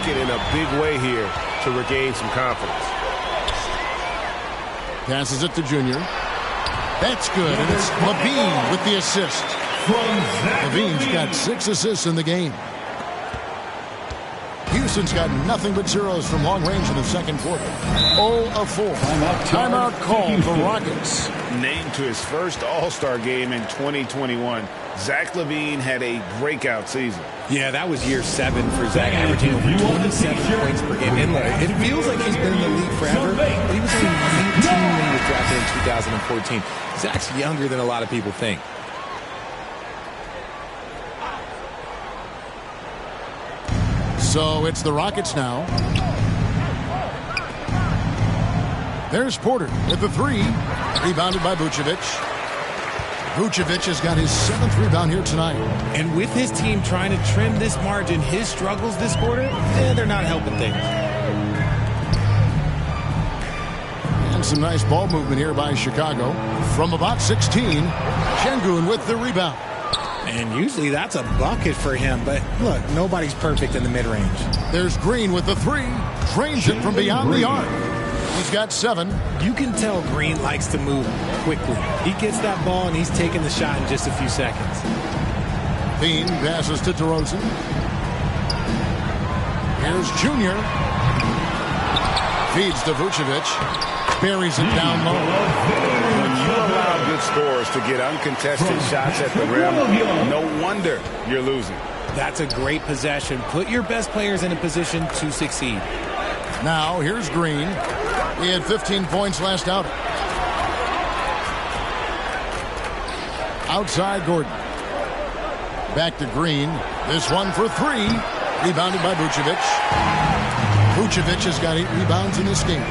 bucket in a big way here to regain some confidence. Passes it to Junior. That's good, and it's LaVine with the assist. LaVine's got 6 assists in the game. Houston's got nothing but zeros from long range in the second quarter. 0 of 4. Timeout call for Rockets. Named to his first All-Star game in 2021, Zach LaVine had a breakout season. Yeah, that was year 7 for Zach, averaging over 27 points per game. And look, it feels like he's been in the league forever, but he was only 19 when he was drafted in 2014. Zach's younger than a lot of people think. So it's the Rockets now. There's Porter with the 3. Rebounded by Vucevic. Vucevic has got his 7th rebound here tonight. And with his team trying to trim this margin, his struggles this quarter, they're not helping things. And some nice ball movement here by Chicago. From about 16, Şengün with the rebound. And usually that's a bucket for him, but look, nobody's perfect in the mid-range. There's Green with the 3. Drains it from beyond the arc. He's got 7. You can tell Green likes to move quickly. He gets that ball and he's taking the shot in just a few seconds. Bean passes to DeRozan. Here's Junior. Feeds to Vucevic. Buries it down low. When you allow good scorers to get uncontested shots at the rim, no wonder you're losing. That's a great possession. Put your best players in a position to succeed. Now, here's Green. He had 15 points last outing. Outside Gordon. Back to Green. This one for 3. Rebounded by Vucevic. Vucevic has got 8 rebounds in this game.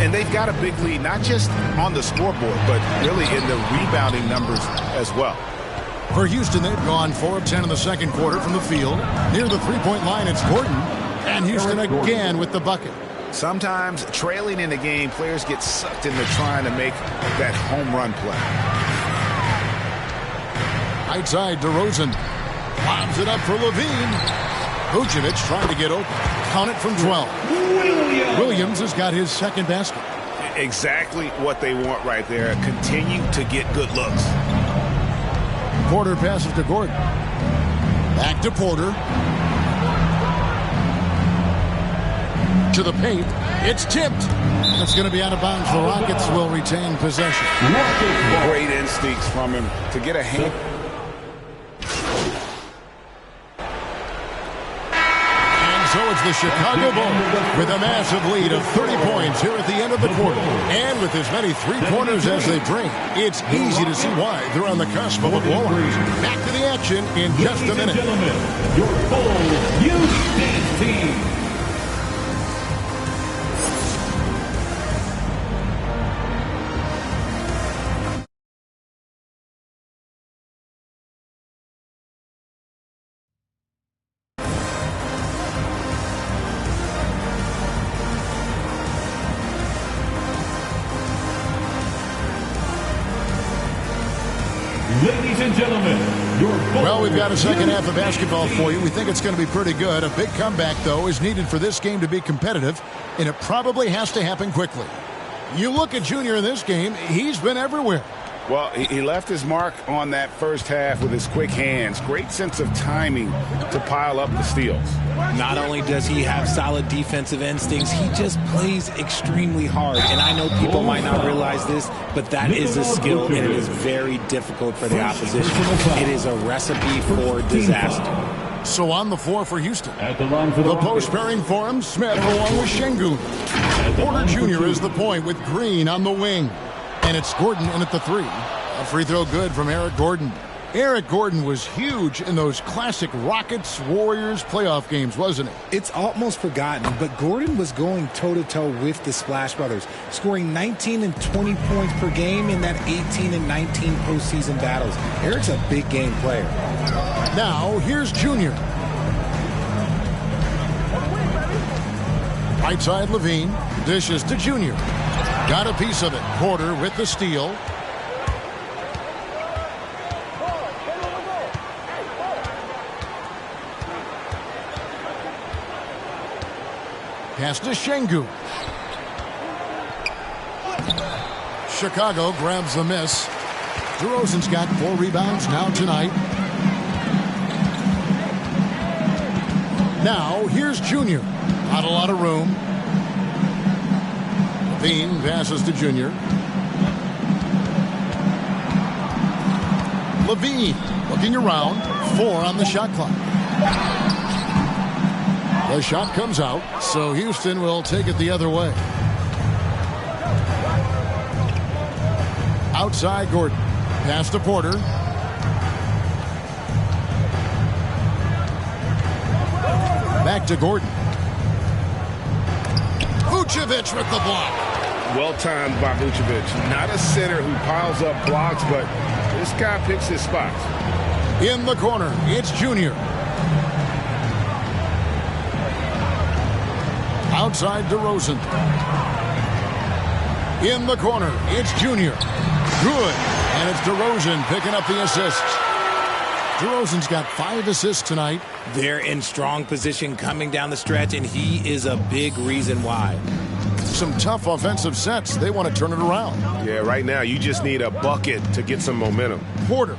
And they've got a big lead, not just on the scoreboard, but really in the rebounding numbers as well. For Houston, they've gone 4 of 10 in the second quarter from the field. Near the three-point line, it's Gordon. And Houston again with the bucket. Sometimes trailing in the game, players get sucked into trying to make that home run play. Outside DeRozan. Lobs it up for LaVine. Vucevic trying to get open. Count it from 12. Williams has got his second basket. Exactly what they want right there. Continue to get good looks. Porter passes to Gordon. Back to Porter. To the paint. It's tipped. It's going to be out of bounds. The Rockets will retain possession. Great instincts from him to get a hand. So it's the Chicago Bulls with a massive lead of 30 points here at the end of the quarter. And with as many three-pointers as they drain, it's easy to see why they're on the cusp of a blowout. Back to the action in just a minute. Your Bulls Houston team. Ladies and gentlemen, well, we've got a second half of basketball for you. We think it's going to be pretty good. A big comeback, though, is needed for this game to be competitive, and it probably has to happen quickly. You look at Junior in this game, he's been everywhere. Well, he left his mark on that first half with his quick hands. Great sense of timing to pile up the steals. Not only does he have solid defensive instincts, he just plays extremely hard. And I know people might not realize this, but that is a skill, and it is very difficult for the opposition. It is a recipe for disaster. So on the floor for Houston. The post pairing for him, Smith along with Şengün. Porter Jr. is the point with Green on the wing. And it's Gordon in at the 3. A free throw good from Eric Gordon. Eric Gordon was huge in those classic Rockets-Warriors playoff games, wasn't he? It's almost forgotten, but Gordon was going toe-to-toe with the Splash Brothers, scoring 19 and 20 points per game in that 18 and 19 postseason battles. Eric's a big game player. Now, here's Junior. Right side, LaVine. Dishes to Junior. Got a piece of it. Porter with the steal. Pass to Şengün. Chicago grabs the miss. DeRozan's got 4 rebounds now tonight. Now, here's Junior. Not a lot of room. LaVine passes to Junior. LaVine looking around. 4 on the shot clock. The shot comes out, so Houston will take it the other way. Outside Gordon. Pass to Porter. Back to Gordon. Vucevic with the block. Well-timed by Vucevic. Not a center who piles up blocks, but this guy picks his spots. In the corner, it's Junior. Outside DeRozan. In the corner, it's Junior. Good. And it's DeRozan picking up the assist. DeRozan's got 5 assists tonight. They're in strong position coming down the stretch, and he is a big reason why. Some tough offensive sets. They want to turn it around. Yeah, right now you just need a bucket to get some momentum. Porter.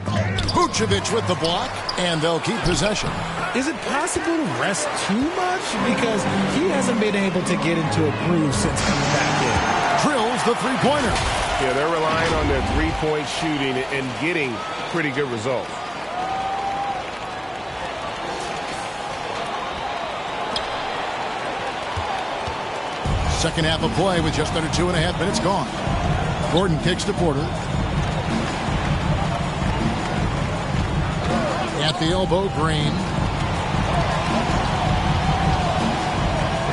Vucevic with the block, and they'll keep possession. Is it possible to rest too much? Because he hasn't been able to get into a groove since coming back in. Drills the three-pointer. Yeah, they're relying on their three-point shooting and getting pretty good results. Second half of play with just under 2.5 minutes gone. Gordon kicks to Porter. At the elbow, Green.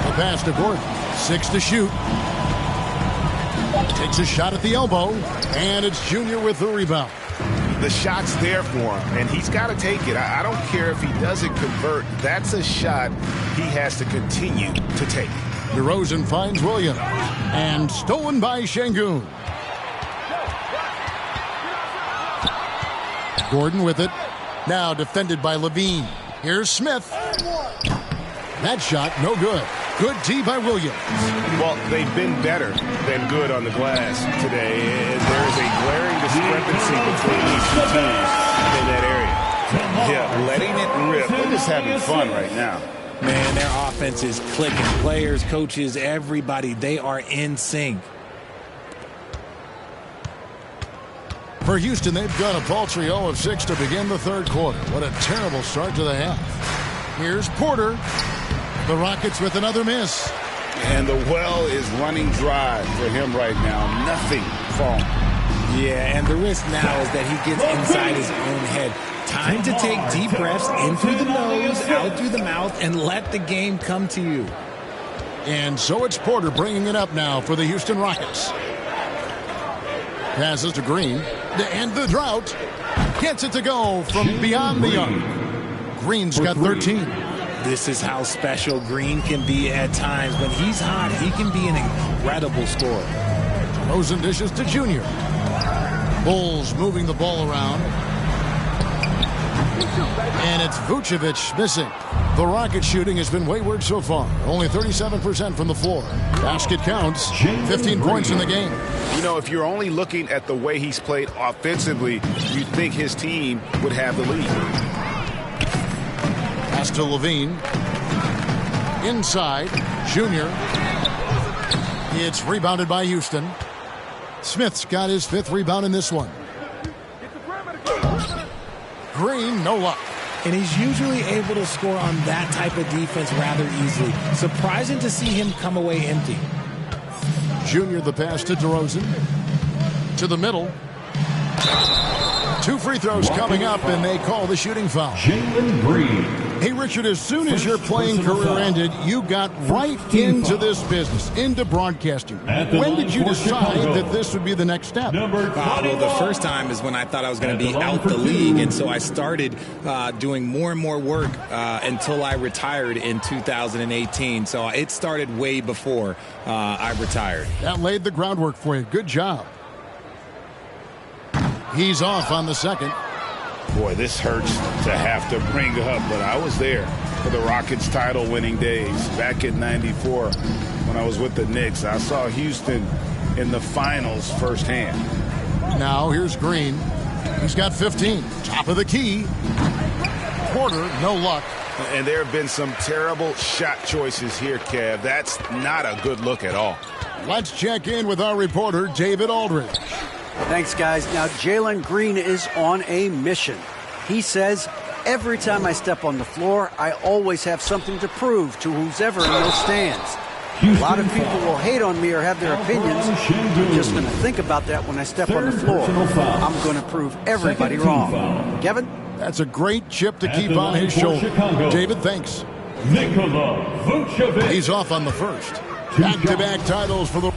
The pass to Gordon. 6 to shoot. Takes a shot at the elbow, and it's Junior with the rebound. The shot's there for him, and he's got to take it. I don't care if he doesn't convert. That's a shot he has to continue to take. DeRozan finds Williams, and stolen by Şengün. Gordon with it. Now defended by LaVine. Here's Smith. That shot, no good. Good D by Williams. Well, they've been better than good on the glass today. There is a glaring discrepancy between these two teams in that area. Yeah, letting it rip. They're just having fun right now. Man, their offense is clicking. Players, coaches, everybody, they are in sync. For Houston, they've got a paltry 0 of 6 to begin the third quarter. What a terrible start to the half. Here's Porter. The Rockets with another miss. And the well is running dry for him right now. Nothing falling. Yeah, and the risk now is that he gets inside his own head. Time to take deep breaths in through the nose, out through the mouth, and let the game come to you. And so it's Porter bringing it up now for the Houston Rockets. Passes to Green. To end the drought. Gets it to go from beyond the arc. Green's got 13. This is how special Green can be at times. When he's hot, he can be an incredible scorer. DeRozan dishes to Junior. Bulls moving the ball around. And it's Vucevic missing. The Rocket shooting has been wayward so far. Only 37% from the floor. Basket counts. 15 points in the game. You know, if you're only looking at the way he's played offensively, you'd think his team would have the lead. Pass to LaVine. Inside. Junior. It's rebounded by Houston. Smith's got his 5th rebound in this one. Green, no luck. And he's usually able to score on that type of defense rather easily. Surprising to see him come away empty. Junior the pass to DeRozan. To the middle. 2 free throws coming up, and they call the shooting foul. Jalen Green. Hey, Richard, as soon as your playing career ended, you got right into this business, into broadcasting. When did you decide that this would be the next step? Well, the first time is when I thought I was going to be out the league, and so I started doing more and more work until I retired in 2018. So it started way before I retired. That laid the groundwork for you. Good job. He's off on the second. Boy, this hurts to have to bring up, but I was there for the Rockets title-winning days back in '94 when I was with the Knicks. I saw Houston in the finals firsthand. Now here's Green. He's got 15. Top of the key. Porter, no luck. And there have been some terrible shot choices here, Kev. That's not a good look at all. Let's check in with our reporter, David Aldridge. Thanks, guys. Now, Jalen Green is on a mission. He says, every time I step on the floor, I always have something to prove to who's ever in those stands. A lot of people will hate on me or have their opinions. I'm just going to think about that when I step on the floor. I'm going to prove everybody wrong. Kevin? That's a great chip to keep on his shoulder. David, thanks. Nikola Vucevic. He's off on the first. Back-to-back titles for the...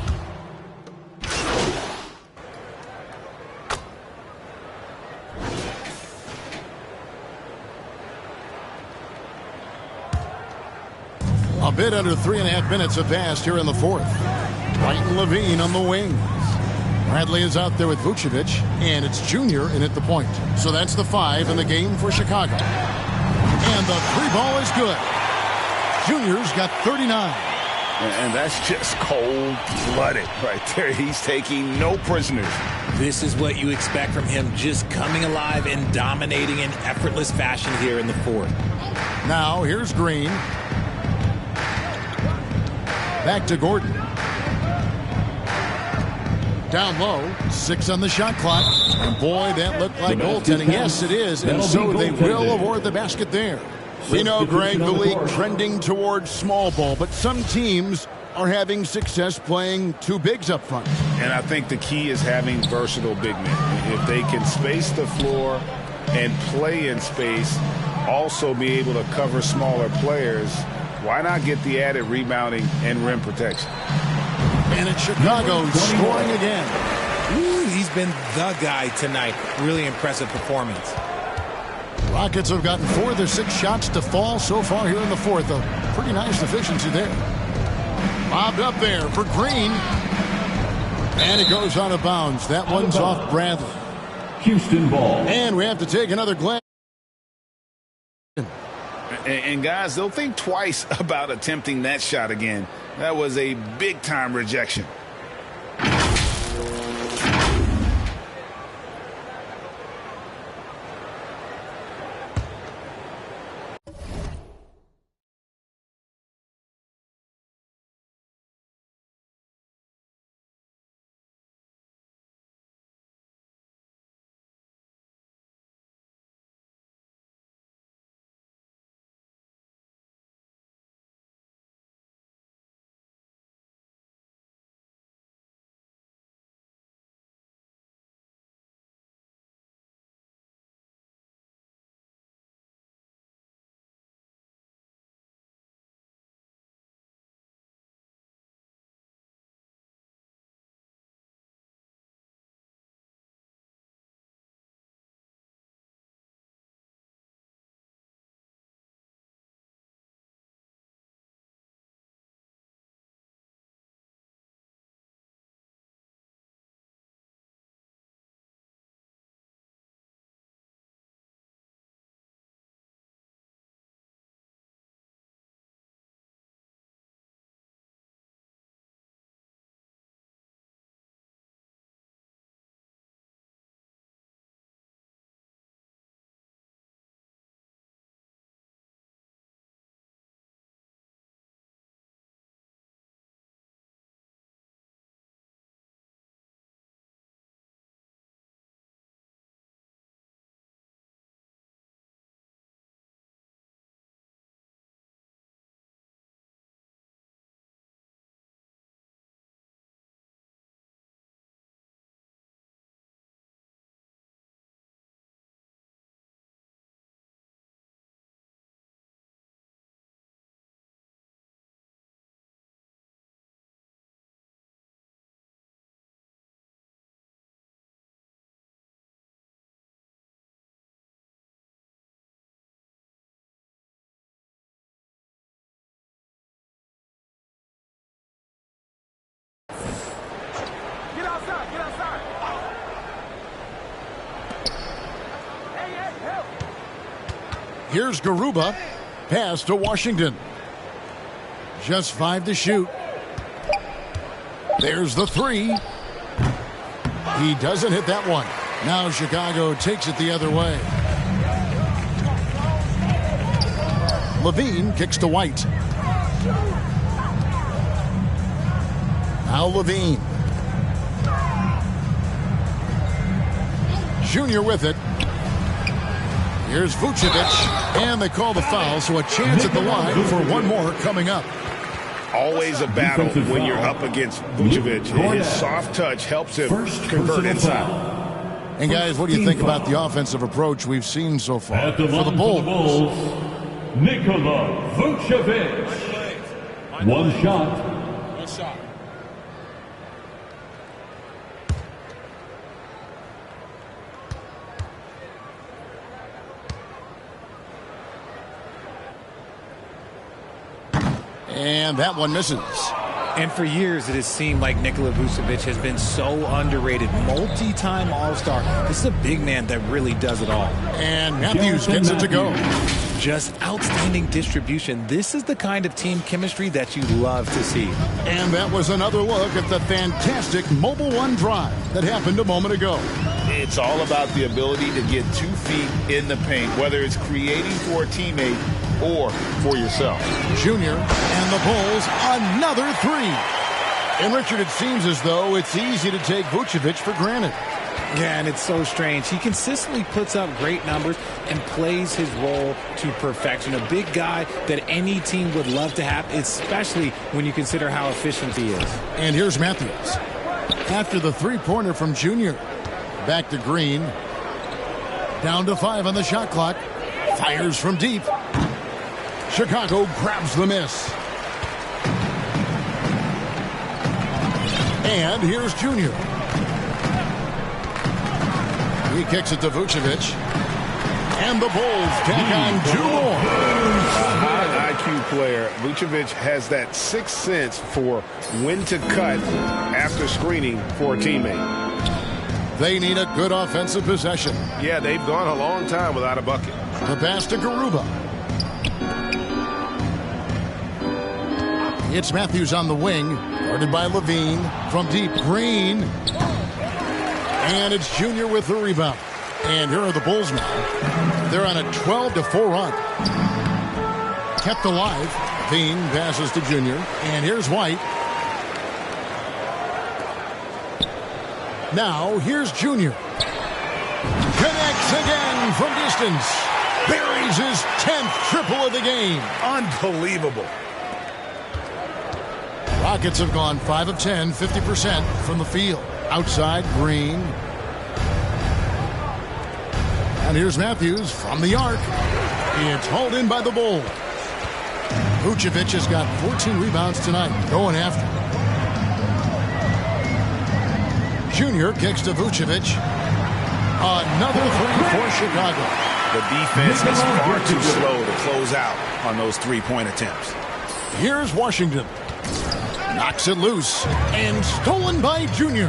A bit under 3.5 minutes have passed here in the fourth. Wright and Levine on the wings. Bradley is out there with Vucevic, and it's Junior in at the point. So that's the 5 in the game for Chicago. And the 3-ball is good. Junior's got 39. And that's just cold-blooded right there. He's taking no prisoners. This is what you expect from him, just coming alive and dominating in effortless fashion here in the fourth. Now here's Green. Back to Gordon. Down low, 6 on the shot clock. And boy, that looked like goaltending. Yes, it is. And so they will award the basket there. We know, Greg, the league trending towards small ball, but some teams are having success playing two bigs up front. And I think the key is having versatile big men. If they can space the floor and play in space, also be able to cover smaller players, why not get the added rebounding and rim protection? And it's Chicago scoring again. Ooh, he's been the guy tonight. Really impressive performance. Rockets have gotten 4 of their 6 shots to fall so far here in the fourth. A pretty nice efficiency there. Bobbed up there for Green. And it goes out of bounds. That one's off Bradley. Houston ball. And we have to take another glance. And guys, they'll think twice about attempting that shot again. That was a big-time rejection. Here's Garuba. Pass to Washington. Just 5 to shoot. There's the 3. He doesn't hit that one. Now Chicago takes it the other way. Levine kicks to White. Now Levine. Junior with it. Here's Vucevic. And they call the foul, so a chance at the line for one more coming up. Always a battle when you're up against Vucevic. His soft touch helps him convert inside. And guys, what do you think about the offensive approach we've seen so far for the Bulls? Nikola Vucevic. One shot. And that one misses. And for years, it has seemed like Nikola Vucevic has been so underrated. Multi-time All-Star. This is a big man that really does it all. And Matthews gets it to go. Just outstanding distribution. This is the kind of team chemistry that you love to see. And that was another look at the fantastic Mobile One drive that happened a moment ago. It's all about the ability to get 2 feet in the paint, whether it's creating for a teammate or for yourself. Junior and the Bulls another 3. And Richard, it seems as though it's easy to take Vucevic for granted. Yeah, and it's so strange. He consistently puts up great numbers and plays his role to perfection. A big guy that any team would love to have, especially when you consider how efficient he is. And here's Matthews. After the three-pointer from Junior. Back to Green. Down to 5 on the shot clock. Fires from deep. Chicago grabs the miss. And here's Junior. He kicks it to Vucevic. And the Bulls take on 2 more. A high IQ player. Vucevic has that 6th sense for when to cut after screening for a teammate. They need a good offensive possession. Yeah, they've gone a long time without a bucket. The pass to Garuba. It's Matthews on the wing. Guarded by Levine. From deep, Green. And it's Junior with the rebound. And here are the Bulls now. They're on a 12-4 run. Kept alive. Levine passes to Junior. And here's White. Now, here's Junior. Connects again from distance. Buries his 10th triple of the game. Unbelievable. Rockets have gone 5 of 10, 50% from the field. Outside, Green. And here's Matthews from the arc. It's hauled in by the Bulls. Vucevic has got 14 rebounds tonight, going after. Junior kicks to Vucevic. Another 3 for Chicago. The defense is far too slow to close out on those 3-point attempts. Here's Washington. Knocks it loose. And stolen by Junior.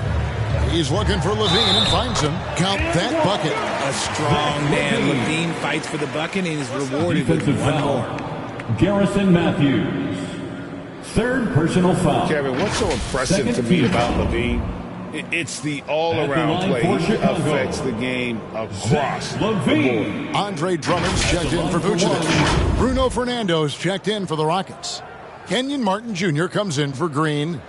He's looking for Levine and finds him. Count that bucket. A strong man. Levine fights for the bucket and is rewarded with one more. Garrison Matthews. 3rd personal foul. Kevin, what's so impressive to me about Levine? It's the all-around play. He affects the game across the board. Andre Drummond's checked in for Vucevic. Bruno Fernando's checked in for the Rockets. Kenyon Martin Jr. comes in for Green.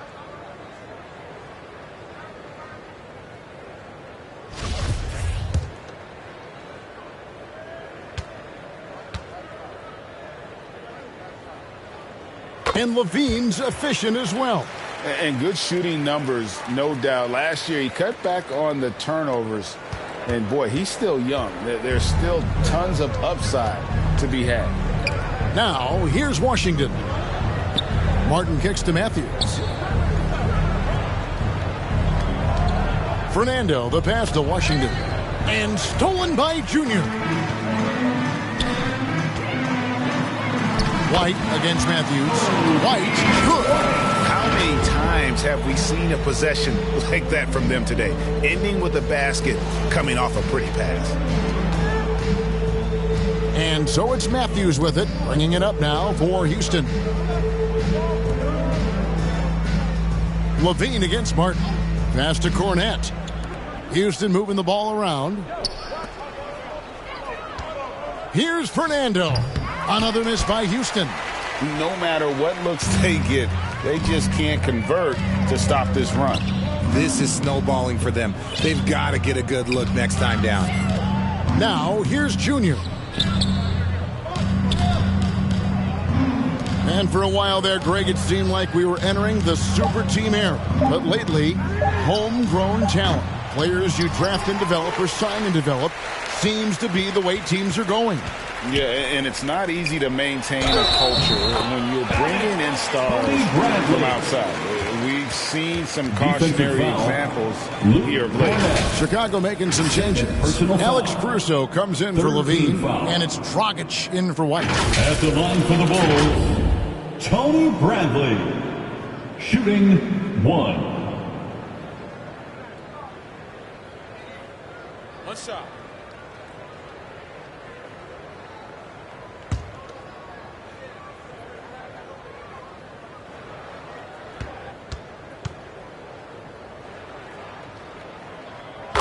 And Levine's efficient as well. And good shooting numbers, no doubt. Last year, he cut back on the turnovers. And, boy, he's still young. There's still tons of upside to be had. Now, here's Washington. Martin kicks to Matthews. Fernando, the pass to Washington. And stolen by Junior. White against Matthews. White, good. How many times have we seen a possession like that from them today? Ending with a basket, coming off a pretty pass. And so it's Matthews with it, bringing it up now for Houston. Levine against Martin. Pass to Cornette. Houston moving the ball around. Here's Fernando. Another miss by Houston. No matter what looks they get, they just can't convert to stop this run. This is snowballing for them. They've got to get a good look next time down. Now, here's Junior. And for a while there, Greg, it seemed like we were entering the super team era. But lately, homegrown talent, players you draft and develop or sign and develop, seems to be the way teams are going. Yeah, and it's not easy to maintain a culture when you're bringing in stars from outside. We've seen some cautionary examples here of late. Chicago making some changes. Alex Caruso comes in for Levine, and it's Dragic in for White. At the line for the Bulls, Tony Bradley, shooting 1. One shot.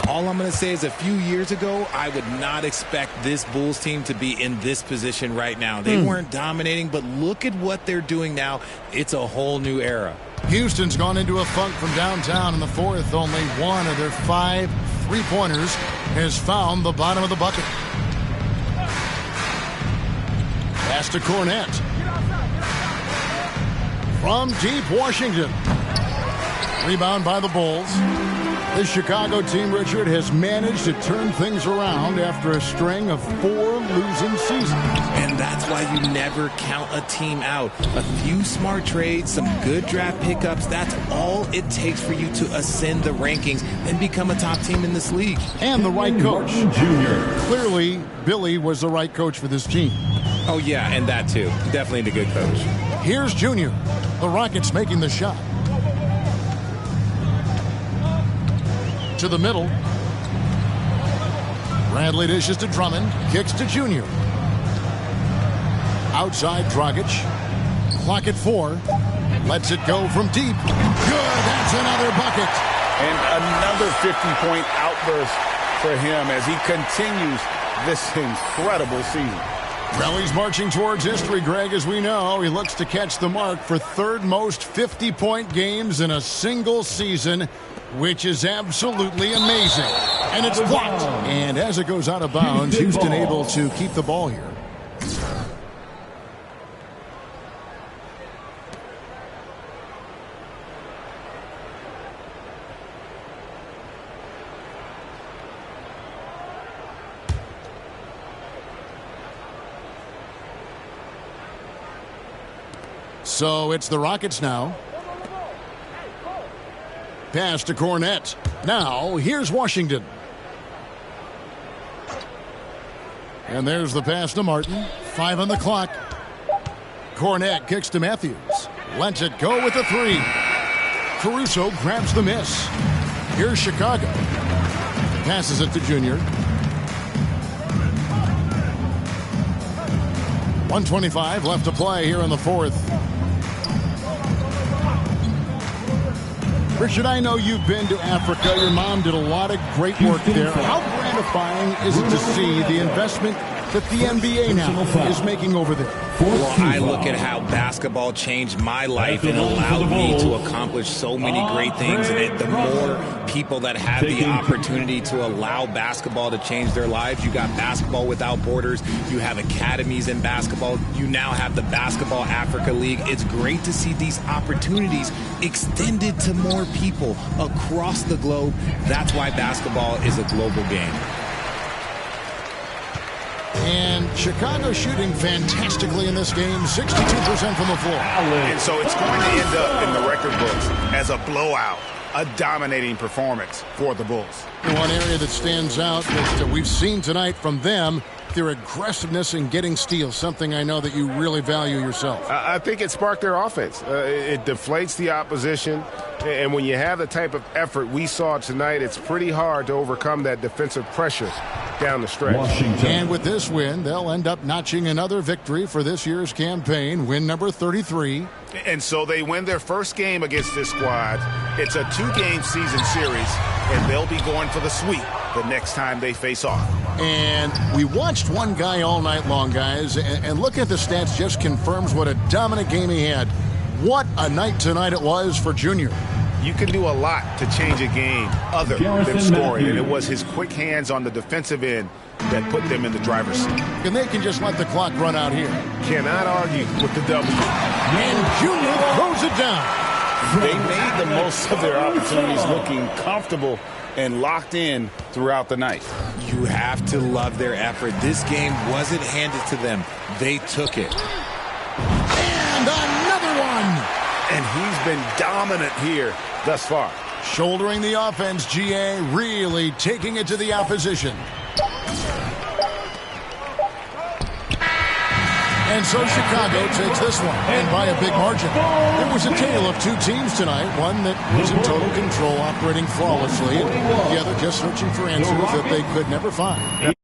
All I'm going to say is a few years ago, I would not expect this Bulls team to be in this position right now. They weren't dominating, but look at what they're doing now. It's a whole new era. Houston's gone into a funk from downtown in the fourth. Only one of their 5 3-pointers has found the bottom of the bucket. Pass to Cornette. From deep, Washington. Rebound by the Bulls. This Chicago team, Richard, has managed to turn things around after a string of 4 losing seasons. And that's why you never count a team out. A few smart trades, some good draft pickups, that's all it takes for you to ascend the rankings and become a top team in this league. And the right coach. Jr. Clearly, Billy was the right coach for this team. Oh, yeah, and that too. Definitely the good coach. Here's Junior. The Rockets making the shot. To the middle. Bradley dishes to Drummond. Kicks to Junior. Outside Dragic. Clock at 4. Lets it go from deep. Good. That's another bucket. And another 50-point outburst for him as he continues this incredible season. Well, he's marching towards history, Greg, as we know. He looks to catch the mark for third most 50-point games in a single season, which is absolutely amazing. And it's blocked. And as it goes out of bounds, Houston able to keep the ball here. So it's the Rockets now. Pass to Cornette. Now, here's Washington. And there's the pass to Martin. 5 on the clock. Cornette kicks to Matthews. Lets it go with a 3. Caruso grabs the miss. Here's Chicago. Passes it to Junior. 1:25 left to play here in the fourth. Richard, I know you've been to Africa. Your mom did a lot of great work there. How gratifying is it to see the investment that the NBA now is making over there? Well, I look at how basketball changed my life and allowed me to accomplish so many great things. And the more people that have the opportunity to allow basketball to change their lives, you got Basketball Without Borders, you have academies in basketball, you now have the Basketball Africa League. It's great to see these opportunities extended to more people across the globe. That's why basketball is a global game. And Chicago shooting fantastically in this game, 62% from the floor. And so it's going to end up in the record books as a blowout, a dominating performance for the Bulls. One area that stands out that we've seen tonight from them, their aggressiveness in getting steals, something I know that you really value yourself? I think it sparked their offense. It deflates the opposition. And when you have the type of effort we saw tonight, it's pretty hard to overcome that defensive pressure down the stretch. Washington. And with this win, they'll end up notching another victory for this year's campaign, win number 33. And so they win their first game against this squad. It's a 2-game season series, and they'll be going for the sweep the next time they face off. And we watched one guy all night long, guys, and looking at the stats just confirms what a dominant game he had. What a night tonight it was for Junior. You can do a lot to change a game other than scoring, and it was his quick hands on the defensive end that put them in the driver's seat. And they can just let the clock run out here. Cannot argue with the W. And Junior throws it down. They made the most of their opportunities, looking comfortable and locked in throughout the night. You have to love their effort. This game wasn't handed to them. They took it. And another one. And he's been dominant here thus far. Shouldering the offense, GA really taking it to the opposition. And so Chicago takes this one, and by a big margin. It was a tale of two teams tonight, one that was in total control, operating flawlessly, and the other just searching for answers that they could never find.